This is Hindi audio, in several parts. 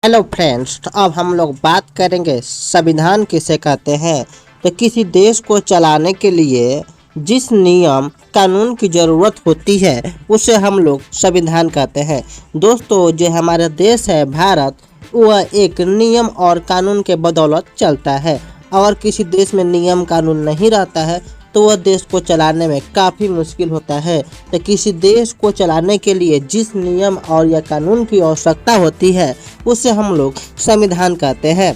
हेलो फ्रेंड्स, तो अब हम लोग बात करेंगे संविधान किसे कहते हैं। तो किसी देश को चलाने के लिए जिस नियम कानून की ज़रूरत होती है उसे हम लोग संविधान कहते हैं। दोस्तों, जो हमारा देश है भारत, वह एक नियम और कानून के बदौलत चलता है। अगर किसी देश में नियम कानून नहीं रहता है तो वह देश को चलाने में काफ़ी मुश्किल होता है। तो किसी देश को चलाने के लिए जिस नियम और या कानून की आवश्यकता होती है उसे हम लोग संविधान कहते हैं।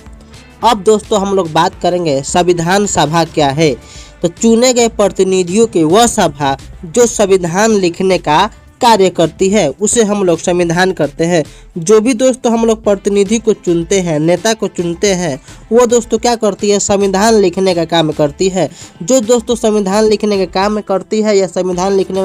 अब दोस्तों, हम लोग बात करेंगे संविधान सभा क्या है। तो चुने गए प्रतिनिधियों की वह सभा जो संविधान लिखने का कार्य करती है उसे हम लोग संविधान करते हैं। जो भी दोस्तों हम लोग प्रतिनिधि को चुनते हैं, नेता को चुनते हैं, वो दोस्तों क्या करती है, संविधान लिखने का काम करती है। जो दोस्तों संविधान लिखने का काम करती है या संविधान लिखने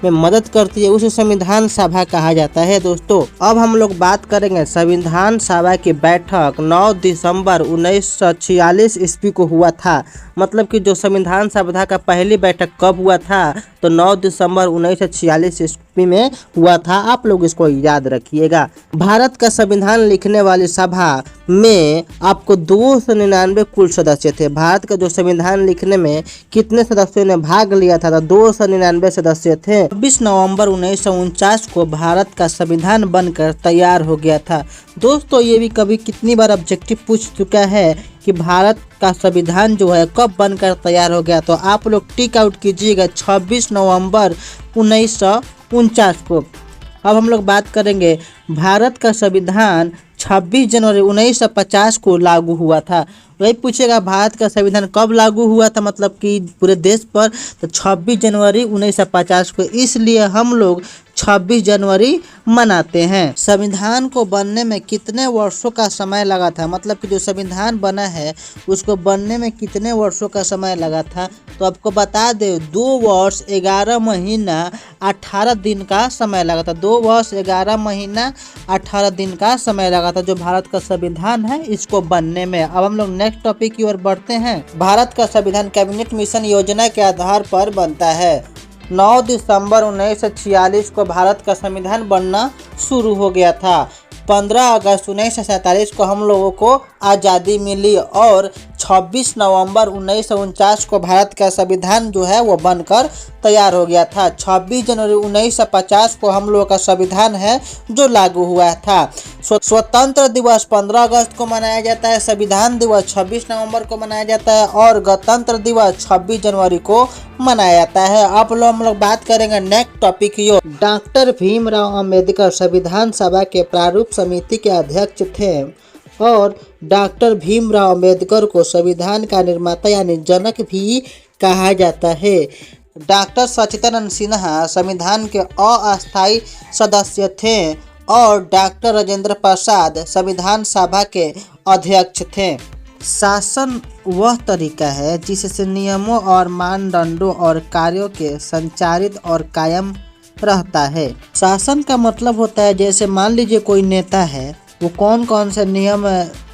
में मदद करती है उसे संविधान सभा कहा जाता है। दोस्तों, अब हम लोग बात करेंगे संविधान सभा की बैठक 9 दिसंबर 1946 ईस्वी को हुआ था। मतलब कि जो संविधान सभा का पहली बैठक कब हुआ था, तो 9 दिसंबर 1946 ईस्वी में हुआ था। आप लोग इसको याद रखिएगा। भारत का संविधान लिखने वाली सभा में आपको 299 कुल सदस्य थे। भारत का जो संविधान लिखने में कितने सदस्यों ने भाग लिया था, तो 299 सदस्य थे। 26 नवंबर 1949 को भारत का संविधान बनकर तैयार हो गया था। दोस्तों, ये भी कभी कितनी बार ऑब्जेक्टिव पूछ चुका है कि भारत का संविधान जो है कब बनकर तैयार हो गया, तो आप लोग टिक आउट कीजिएगा 26 नवंबर 1949 को। अब हम लोग बात करेंगे भारत का संविधान 26 जनवरी 1950 को लागू हुआ था। वही पूछेगा भारत का संविधान कब लागू हुआ था, मतलब कि पूरे देश पर, तो 26 जनवरी 1950 को। इसलिए हम लोग 26 जनवरी मनाते हैं। संविधान को बनने में कितने वर्षों का समय लगा था, मतलब कि जो संविधान बना है उसको बनने में कितने वर्षों का समय लगा था, तो आपको बता दे 2 वर्ष 11 महीना 18 दिन का समय लगा था। 2 वर्ष 11 महीना 18 दिन का समय लगा था जो भारत का संविधान है इसको बनने में। अब हम लोग नेक्स्ट टॉपिक की ओर बढ़ते हैं। भारत का संविधान कैबिनेट मिशन योजना के आधार पर बनता है। 9 दिसंबर 1946 को भारत का संविधान बनना शुरू हो गया था। 15 अगस्त 1947 को हम लोगों को आज़ादी मिली और 26 नवंबर 1949 को भारत का संविधान जो है वो बनकर तैयार हो गया था। 26 जनवरी 1950 को हम लोगों का संविधान है जो लागू हुआ था। स्वतंत्र दिवस 15 अगस्त को मनाया जाता है, संविधान दिवस 26 नवंबर को मनाया जाता है और गणतंत्र दिवस 26 जनवरी को मनाया जाता है। अब हम लोग बात करेंगे नेक्स्ट टॉपिक की ओर। डॉक्टर भीमराव अंबेडकर संविधान सभा के प्रारूप समिति के अध्यक्ष थे और डॉक्टर भीमराव अंबेडकर को संविधान का निर्माता यानी जनक भी कहा जाता है। डॉक्टर सच्चिदानंद सिन्हा संविधान के अस्थायी सदस्य थे और डॉक्टर राजेंद्र प्रसाद संविधान सभा के अध्यक्ष थे। शासन वह तरीका है जिससे नियमों और मानदंडों और कार्यों के संचालित और कायम रहता है। शासन का मतलब होता है, जैसे मान लीजिए कोई नेता है, वो कौन कौन से नियम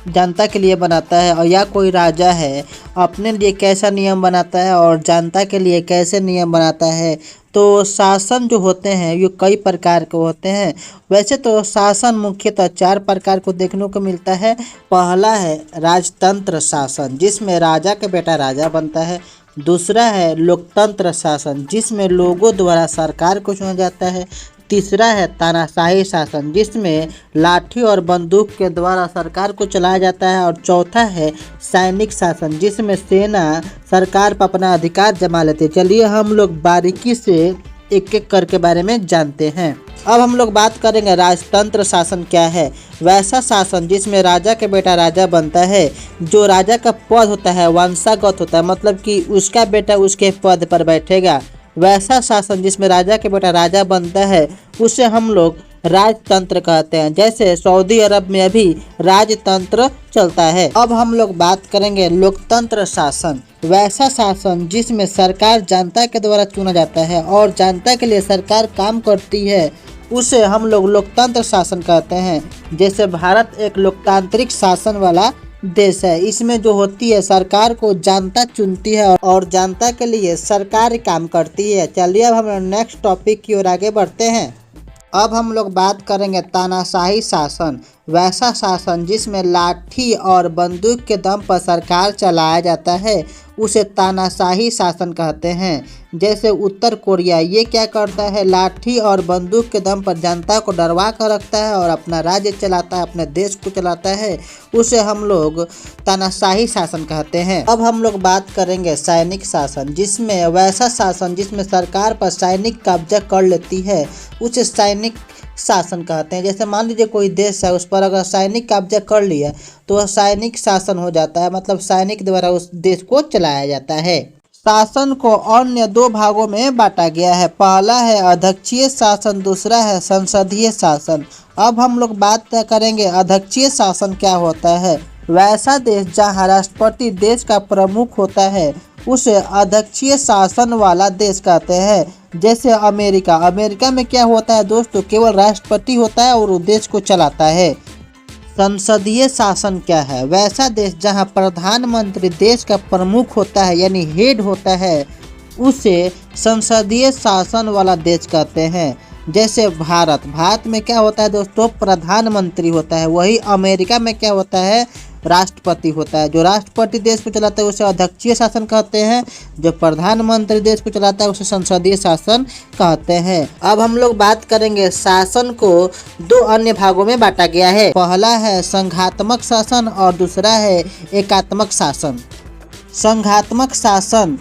जनता के लिए बनाता है, और या कोई राजा है अपने लिए कैसा नियम बनाता है और जनता के लिए कैसे नियम बनाता है। तो शासन जो होते हैं ये कई प्रकार के होते हैं। वैसे तो शासन मुख्यतः 4 प्रकार को देखने को मिलता है। पहला है राजतंत्र शासन जिसमें राजा का बेटा राजा बनता है। दूसरा है लोकतंत्र शासन जिसमें लोगों द्वारा सरकार को चुना जाता है। तीसरा है तानाशाही शासन जिसमें लाठी और बंदूक के द्वारा सरकार को चलाया जाता है। और चौथा है सैनिक शासन जिसमें सेना सरकार पर अपना अधिकार जमा लेती है। चलिए हम लोग बारीकी से एक एक करके बारे में जानते हैं। अब हम लोग बात करेंगे राजतंत्र शासन क्या है। वैसा शासन जिसमें राजा के बेटा राजा बनता है, जो राजा का पद होता है वंशागत होता है, मतलब कि उसका बेटा उसके पद पर बैठेगा। वैसा शासन जिसमें राजा के बेटा राजा बनता है उसे हम लोग राजतंत्र कहते हैं। जैसे सऊदी अरब में अभी राजतंत्र चलता है। अब हम लोग बात करेंगे लोकतंत्र शासन। वैसा शासन जिसमें सरकार जनता के द्वारा चुना जाता है और जनता के लिए सरकार काम करती है उसे हम लोग लोकतंत्र शासन कहते हैं। जैसे भारत एक लोकतांत्रिक शासन वाला देश है। इसमें जो होती है सरकार को जनता चुनती है और जनता के लिए सरकार काम करती है। चलिए अब हम नेक्स्ट टॉपिक की ओर आगे बढ़ते हैं। अब हम लोग बात करेंगे तानाशाही शासन। वैसा शासन जिसमें लाठी और बंदूक के दम पर सरकार चलाया जाता है उसे तानाशाही शासन कहते हैं। जैसे उत्तर कोरिया, ये क्या करता है, लाठी और बंदूक के दम पर जनता को डरवा कर रखता है और अपना राज्य चलाता है, अपने देश को चलाता है, उसे हम लोग तानाशाही शासन कहते हैं। अब हम लोग बात करेंगे सैनिक शासन, जिसमें वैसा शासन जिसमें सरकार पर सैनिक कब्जा कर लेती है उसे सैनिक शासन कहते हैं। जैसे मान लीजिए कोई देश है, उस पर अगर सैनिक कब्जा कर लिया तो वह सैनिक शासन हो जाता है, मतलब सैनिक द्वारा उस देश को चलाया जाता है। शासन को अन्य दो भागों में बांटा गया है। पहला है अध्यक्षीय शासन, दूसरा है संसदीय शासन। अब हम लोग बात करेंगे अध्यक्षीय शासन क्या होता है। वैसा देश जहाँ राष्ट्रपति देश का प्रमुख होता है उसे अध्यक्षीय शासन वाला देश कहते हैं। जैसे अमेरिका में क्या होता है दोस्तों, केवल राष्ट्रपति होता है और वो देश को चलाता है। संसदीय शासन क्या है, वैसा देश जहां प्रधानमंत्री देश का प्रमुख होता है यानी हेड होता है उसे संसदीय शासन वाला देश कहते हैं। जैसे भारत में क्या होता है दोस्तों, प्रधानमंत्री होता है। वही अमेरिका में क्या होता है, राष्ट्रपति होता है। जो राष्ट्रपति देश को चलाता है उसे अध्यक्षीय शासन कहते हैं, जो प्रधानमंत्री देश को चलाता है उसे संसदीय शासन कहते हैं। अब हम लोग बात करेंगे शासन को दो अन्य भागों में बांटा गया है। पहला है संघात्मक शासन और दूसरा है एकात्मक शासन। संघात्मक शासन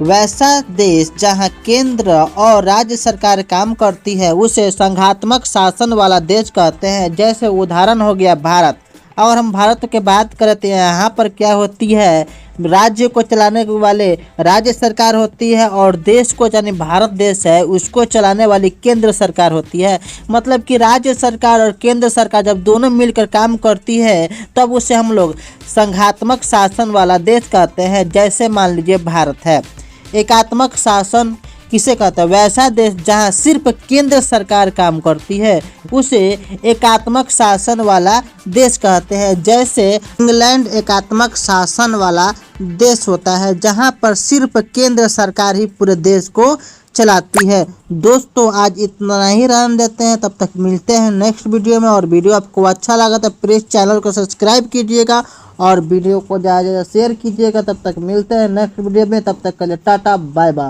वैसा देश जहां केंद्र और राज्य सरकार काम करती है उसे संघात्मक शासन वाला देश कहते हैं। जैसे उदाहरण हो गया भारत। और हम भारत की बात करते हैं, यहाँ पर क्या होती है, राज्य को चलाने वाले राज्य सरकार होती है और देश को, यानी भारत देश है, उसको चलाने वाली केंद्र सरकार होती है। मतलब कि राज्य सरकार और केंद्र सरकार जब दोनों मिलकर काम करती है तब उसे हम लोग संघात्मक शासन वाला देश कहते हैं। जैसे मान लीजिए भारत है। एकात्मक शासन किसे कहते हैं, वैसा देश जहां सिर्फ केंद्र सरकार काम करती है उसे एकात्मक शासन वाला देश कहते हैं। जैसे इंग्लैंड एकात्मक शासन वाला देश होता है जहां पर सिर्फ केंद्र सरकार ही पूरे देश को चलाती है। दोस्तों आज इतना ही रहने देते हैं, तब तक मिलते हैं नेक्स्ट वीडियो में। और वीडियो आपको अच्छा लगा तो प्लीज़ चैनल को सब्सक्राइब कीजिएगा और वीडियो को ज़्यादा से ज़्यादा शेयर कीजिएगा। तब तक मिलते हैं नेक्स्ट वीडियो में, तब तक के लिए टाटा बाय बाय।